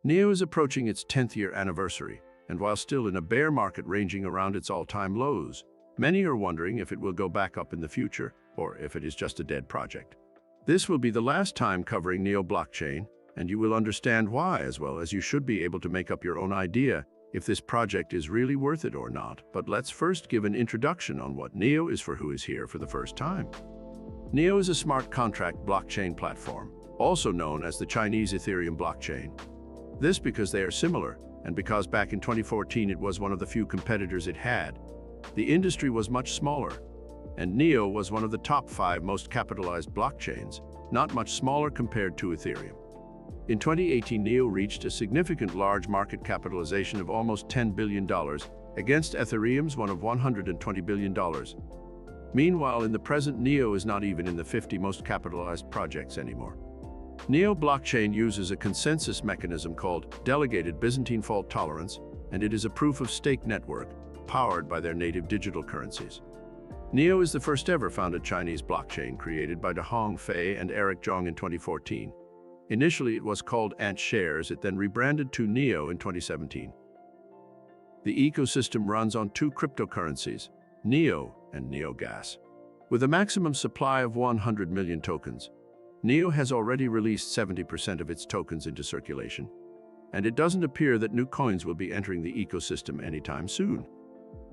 NEO is approaching its 10th-year anniversary, and while still in a bear market ranging around its all-time lows, many are wondering if it will go back up in the future, or if it is just a dead project. This will be the last time covering NEO blockchain, and you will understand why, as well as you should be able to make up your own idea if this project is really worth it or not. But let's first give an introduction on what NEO is for who is here for the first time. NEO is a smart contract blockchain platform, also known as the Chinese Ethereum blockchain. This because they are similar, and because back in 2014 it was one of the few competitors it had. The industry was much smaller, and NEO was one of the top 5 most capitalized blockchains, not much smaller compared to Ethereum. In 2018, NEO reached a significant large market capitalization of almost $10 billion, against Ethereum's one of $120 billion. Meanwhile, in the present, NEO is not even in the 50 most capitalized projects anymore. NEO blockchain uses a consensus mechanism called Delegated Byzantine Fault Tolerance, and it is a proof-of-stake network powered by their native digital currencies. NEO is the first ever founded Chinese blockchain created by Dahong Fei and Eric Zhong in 2014. Initially, it was called Ant Shares. It then rebranded to NEO in 2017. The ecosystem runs on 2 cryptocurrencies, NEO and NEO Gas. With a maximum supply of 100 million tokens, NEO has already released 70% of its tokens into circulation, and it doesn't appear that new coins will be entering the ecosystem anytime soon.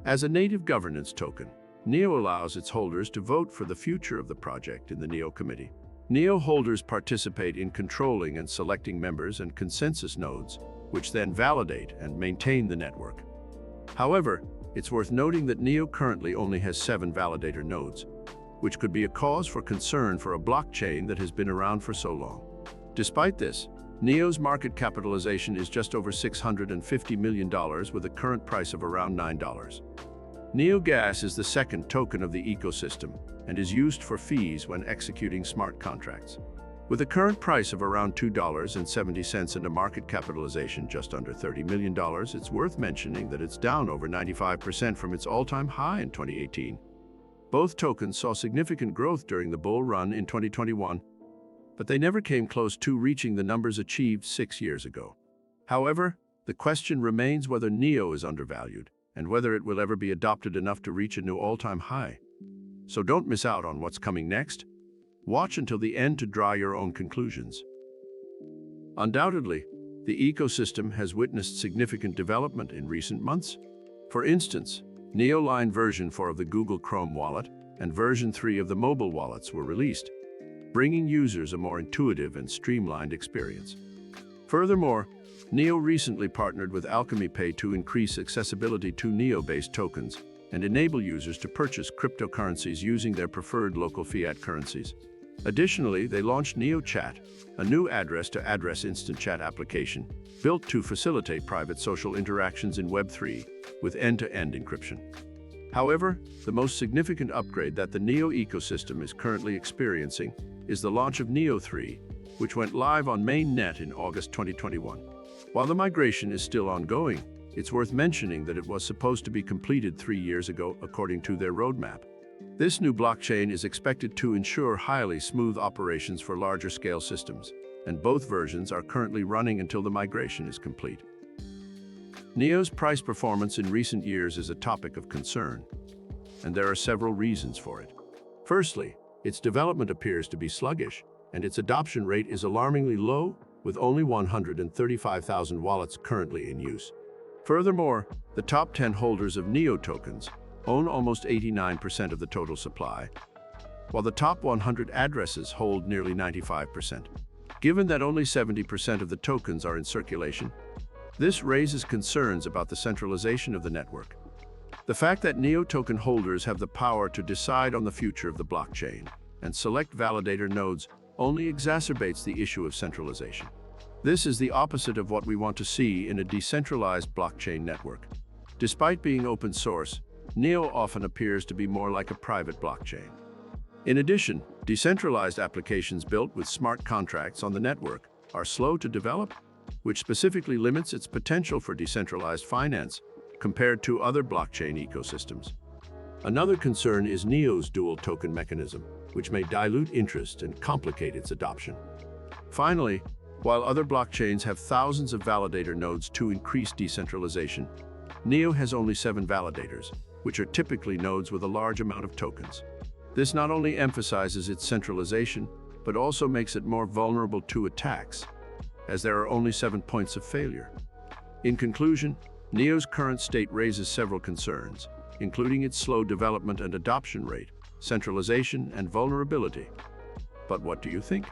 As a native governance token, NEO allows its holders to vote for the future of the project in the NEO Committee. NEO holders participate in controlling and selecting members and consensus nodes, which then validate and maintain the network. However, it's worth noting that NEO currently only has 7 validator nodes, which could be a cause for concern for a blockchain that has been around for so long. Despite this, NEO's market capitalization is just over $650 million with a current price of around $9. NEO Gas is the second token of the ecosystem and is used for fees when executing smart contracts. With a current price of around $2.70 and a market capitalization just under $30 million, it's worth mentioning that it's down over 95% from its all-time high in 2018. Both tokens saw significant growth during the bull run in 2021, but they never came close to reaching the numbers achieved 6 years ago. However, the question remains whether NEO is undervalued and whether it will ever be adopted enough to reach a new all-time high. So don't miss out on what's coming next. Watch until the end to draw your own conclusions. Undoubtedly, the ecosystem has witnessed significant development in recent months. For instance, Neoline version 4 of the Google Chrome wallet and version 3 of the mobile wallets were released, bringing users a more intuitive and streamlined experience. Furthermore, NEO recently partnered with Alchemy Pay to increase accessibility to NEO-based tokens and enable users to purchase cryptocurrencies using their preferred local fiat currencies. Additionally, they launched NEO Chat, a new address-to-address instant chat application built to facilitate private social interactions in Web3 with end-to-end encryption. However, the most significant upgrade that the NEO ecosystem is currently experiencing is the launch of NEO 3, which went live on mainnet in August 2021. While the migration is still ongoing, it's worth mentioning that it was supposed to be completed 3 years ago according to their roadmap. This new blockchain is expected to ensure highly smooth operations for larger-scale systems, and both versions are currently running until the migration is complete. NEO's price performance in recent years is a topic of concern, and there are several reasons for it. Firstly, its development appears to be sluggish, and its adoption rate is alarmingly low, with only 135,000 wallets currently in use. Furthermore, the top 10 holders of NEO tokens own almost 89% of the total supply, while the top 100 addresses hold nearly 95%. Given that only 70% of the tokens are in circulation, this raises concerns about the centralization of the network. The fact that NEO token holders have the power to decide on the future of the blockchain and select validator nodes only exacerbates the issue of centralization. This is the opposite of what we want to see in a decentralized blockchain network. Despite being open source, NEO often appears to be more like a private blockchain. In addition, decentralized applications built with smart contracts on the network are slow to develop, which specifically limits its potential for decentralized finance compared to other blockchain ecosystems. Another concern is NEO's dual token mechanism, which may dilute interest and complicate its adoption. Finally, While other blockchains have thousands of validator nodes to increase decentralization, Neo has only 7 validators, which are typically nodes with a large amount of tokens. This not only emphasizes its centralization, but also makes it more vulnerable to attacks, as there are only 7 points of failure. In conclusion, Neo's current state raises several concerns, including its slow development and adoption rate, centralization, and vulnerability. But what do you think?